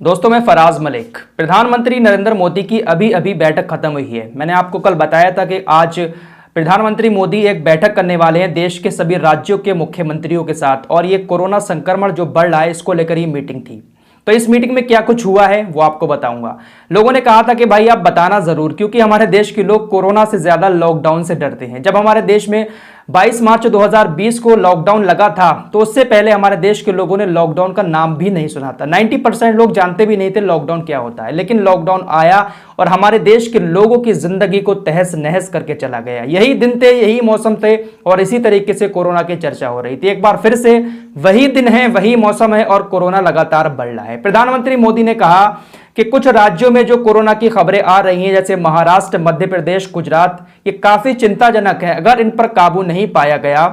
दोस्तों मैं फराज मलिक। प्रधानमंत्री नरेंद्र मोदी की अभी अभी बैठक खत्म हुई है। मैंने आपको कल बताया था कि आज प्रधानमंत्री मोदी एक बैठक करने वाले हैं देश के सभी राज्यों के मुख्यमंत्रियों के साथ, और ये कोरोना संक्रमण जो बढ़ रहा है इसको लेकर ये मीटिंग थी। तो इस मीटिंग में क्या कुछ हुआ है वो आपको बताऊंगा। लोगों ने कहा था कि भाई आप बताना जरूर, क्योंकि हमारे देश के लोग कोरोना से ज्यादा लॉकडाउन से डरते हैं। जब हमारे देश में 22 मार्च 2020 को लॉकडाउन लगा था तो उससे पहले हमारे देश के लोगों ने लॉकडाउन का नाम भी नहीं सुना था। 90% लोग जानते भी नहीं थे लॉकडाउन क्या होता है, लेकिन लॉकडाउन आया और हमारे देश के लोगों की जिंदगी को तहस नहस करके चला गया। यही दिन थे, यही मौसम थे और इसी तरीके से कोरोना की चर्चा हो रही थी। एक बार फिर से वही दिन है, वही मौसम है और कोरोना लगातार बढ़ रहा है। प्रधानमंत्री मोदी ने कहा कि कुछ राज्यों में जो कोरोना की खबरें आ रही हैं, जैसे महाराष्ट्र, मध्य प्रदेश, गुजरात, ये काफी चिंताजनक है। अगर इन पर काबू नहीं पाया गया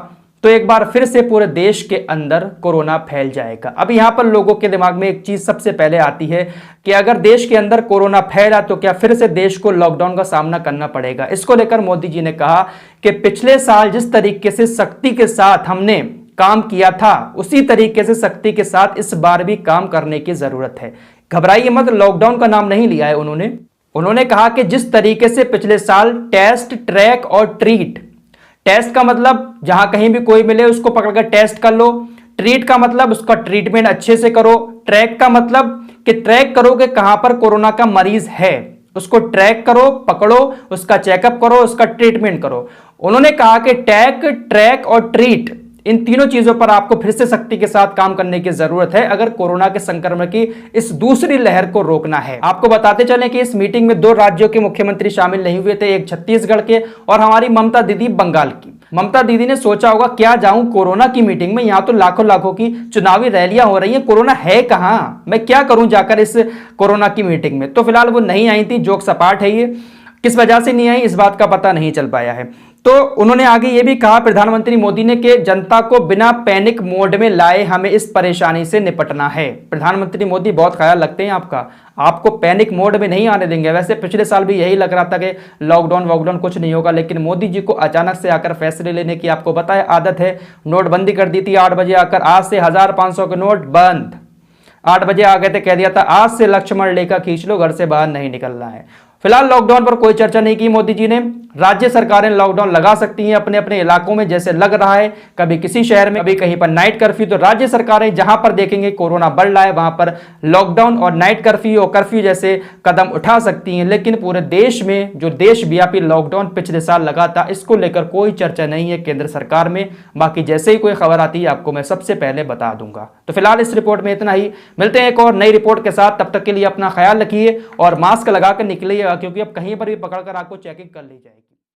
तो एक बार फिर से पूरे देश के अंदर कोरोना फैल जाएगा। अब यहां पर लोगों के दिमाग में एक चीज सबसे पहले आती है कि अगर देश के अंदर कोरोना फैला तो क्या फिर से देश को लॉकडाउन का सामना करना पड़ेगा। इसको लेकर मोदी जी ने कहा कि पिछले साल जिस तरीके से सख्ती के साथ हमने काम किया था, उसी तरीके से सख्ती के साथ इस बार भी काम करने की जरूरत है। घबराइए मत, लॉकडाउन का नाम नहीं लिया है उन्होंने कहा कि जिस तरीके से पिछले साल टेस्ट, ट्रैक और ट्रीट, टेस्ट का मतलब जहां कहीं भी कोई मिले उसको पकड़कर टेस्ट कर लो, ट्रीट का मतलब उसका ट्रीटमेंट अच्छे से करो, ट्रैक का मतलब कि ट्रैक करो कि कहां पर कोरोना का मरीज है, उसको ट्रैक करो, पकड़ो, उसका चेकअप करो, उसका ट्रीटमेंट करो। उन्होंने कहा कि टैक, ट्रैक और ट्रीट, इन तीनों चीजों पर आपको फिर से सख्ती के साथ काम करने की जरूरत है अगर कोरोना के संक्रमण की इस दूसरी लहर को रोकना है। आपको बताते चलें कि इस मीटिंग में 2 राज्यों के मुख्यमंत्री शामिल नहीं हुए थे, एक छत्तीसगढ़ के और हमारी ममता दीदी बंगाल की। ममता दीदी ने सोचा होगा क्या जाऊं कोरोना की मीटिंग में, यहां तो लाखों की चुनावी रैलियां हो रही हैं, कोरोना है कहां, मैं क्या करूं जाकर इस कोरोना की मीटिंग में। तो फिलहाल वो नहीं आई थी, जोक सपाट है। ये किस वजह से नहीं आई इस बात का पता नहीं चल पाया है। तो उन्होंने आगे ये भी कहा प्रधानमंत्री मोदी ने कि जनता को बिना पैनिक मोड में लाए हमें इस परेशानी से निपटना है। प्रधानमंत्री मोदी बहुत ख्याल रखते हैं आपका, आपको पैनिक मोड में नहीं आने देंगे। वैसे पिछले साल भी यही लग रहा था कि लॉकडाउन वॉकडाउन कुछ नहीं होगा, लेकिन मोदी जी को अचानक से आकर फैसले लेने की आपको पता है आदत है। नोटबंदी कर दी थी 8 बजे आकर, आज से 1500 के नोट बंद। 8 बजे आ गए थे, कह दिया था आज से लक्ष्मण रेखा खींच लो, घर से बाहर नहीं निकलना है। फिलहाल लॉकडाउन पर कोई चर्चा नहीं की मोदी जी ने। राज्य सरकारें लॉकडाउन लगा सकती हैं अपने अपने इलाकों में, जैसे लग रहा है, कभी किसी शहर में, कभी कहीं पर नाइट कर्फ्यू। तो राज्य सरकारें जहां पर देखेंगे कोरोना बढ़ रहा है वहां पर लॉकडाउन और नाइट कर्फ्यू और कर्फ्यू जैसे कदम उठा सकती हैं। लेकिन पूरे देश में जो देशव्यापी लॉकडाउन पिछले साल लगा था, इसको लेकर कोई चर्चा नहीं है केंद्र सरकार में। बाकी जैसे ही कोई खबर आती है आपको मैं सबसे पहले बता दूंगा। तो फिलहाल इस रिपोर्ट में इतना ही, मिलते हैं एक और नई रिपोर्ट के साथ। तब तक के लिए अपना ख्याल रखिए और मास्क लगाकर निकलिए, क्योंकि अब कहीं पर भी पकड़कर आपको चेकिंग कर ली जाएगी।